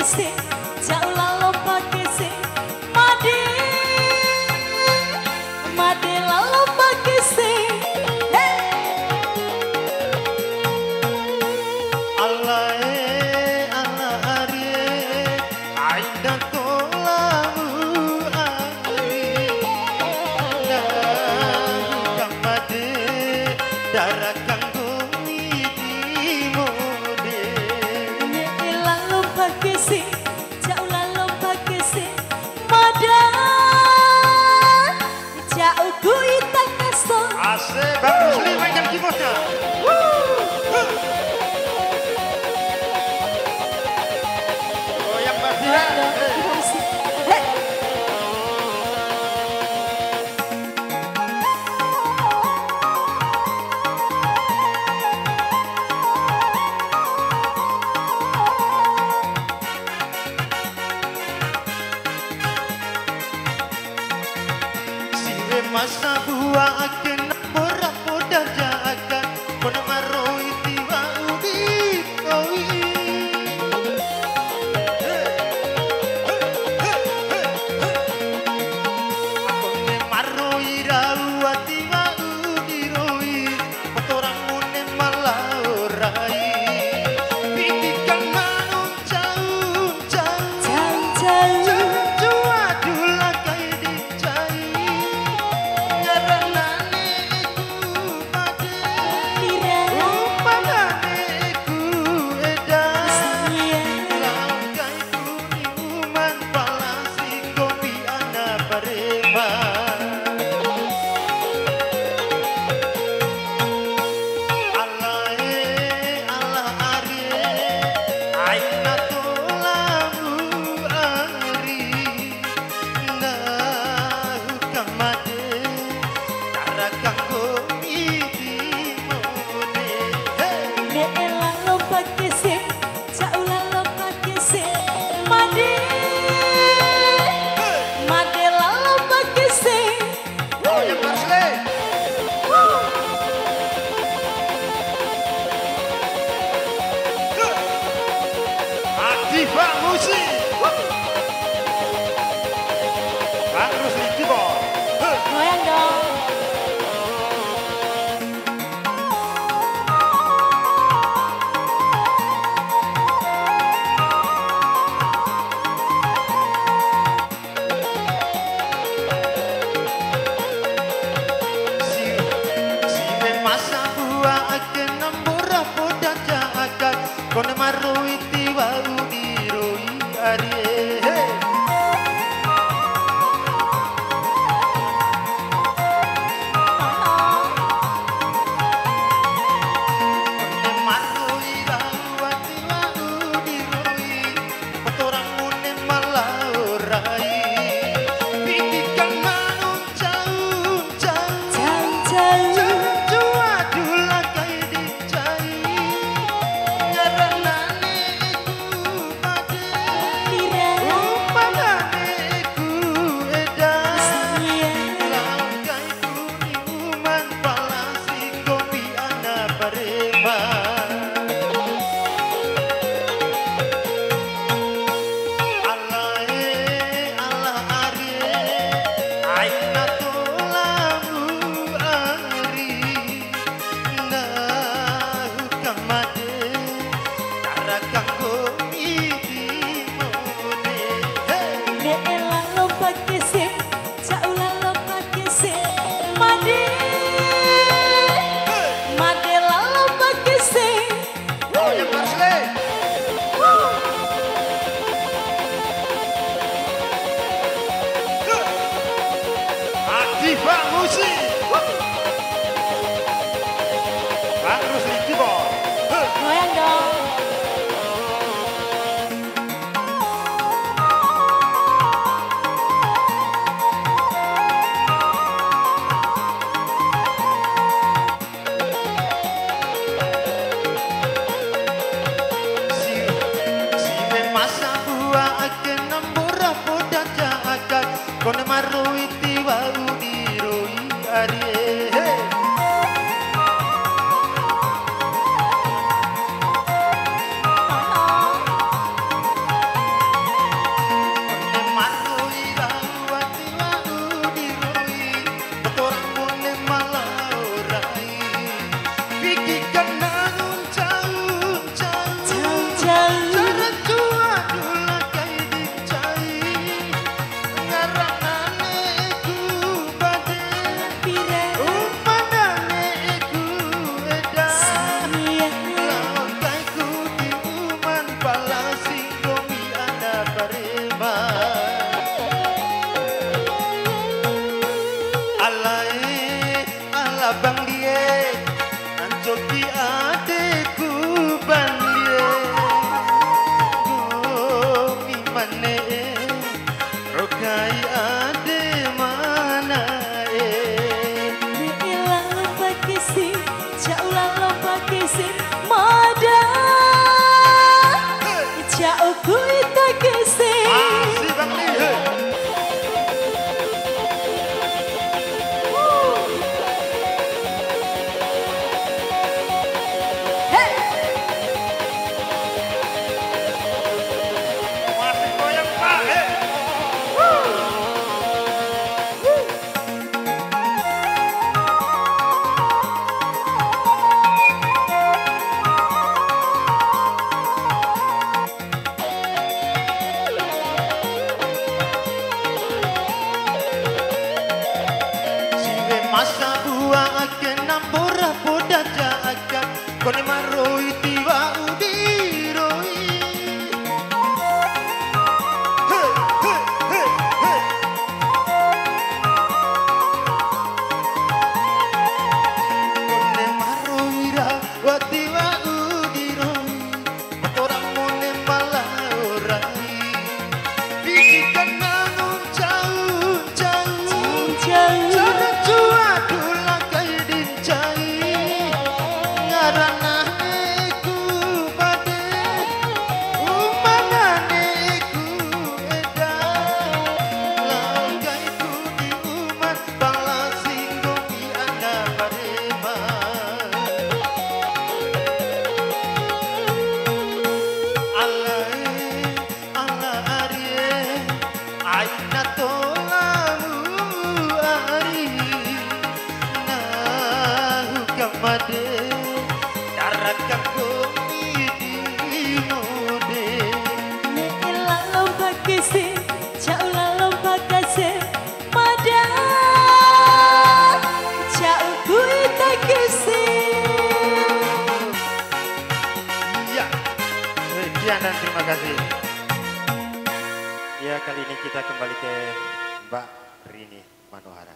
kese jaulah lomba kese made made la lomba kese Allah are aida tolamu ari kamade darah kanggo mode la lomba kese jaulah lomba kese mada jauh kuita kasto asik bagus nih mainkan keyboardnya. Goyang Mbak Siwe masa buah akan borak bodah jaga Kona maroi tiwa ubi koi Akone maroi rawa tiwa ubi roi Motorang mune malaurai Pidikan manung jauh jauh Jua dula kai dicai Nyaranane iku made Upanane iku edan Langkai kuniuman palasi kopi ana parema Allah are aina tolamu ari nahu kamade cara kanggo midi mode Neela lomba kese, jaulah lomba kese, made, made la lomba kese. oh yang asli Aktiva musik Bang Rusli keyboard Goyang dong. Siwe masa buah akan nambura poda jagat Kone marui tiwa udiroi arie Kone marui rawa tiwa udiroi Motorang mune malaurai Pidikan manung jauh Jauh. Jua dula kai dicai Nyaranane iku made Upanane iku edan Langkai kuniuman palasi kopi ana parema Allah are aina tolamu ari nahu kamade cara kanggo midi mode Neela lomba kese, jaulah lomba kese, made, made la lomba kese. oh yang asli Aktiva musik Bang Rusli keyboard Goyang dong. Siwe masa buah akan nambura poda jagat Kone marui tiwa udiroi akan bumi di mode. Nek elang lompat kese, jauh lompat kese, madang jauh kui tak kese. Iya, sekian dan terima kasih. Ya, kali ini kita kembali ke Mbak Rini Manohara.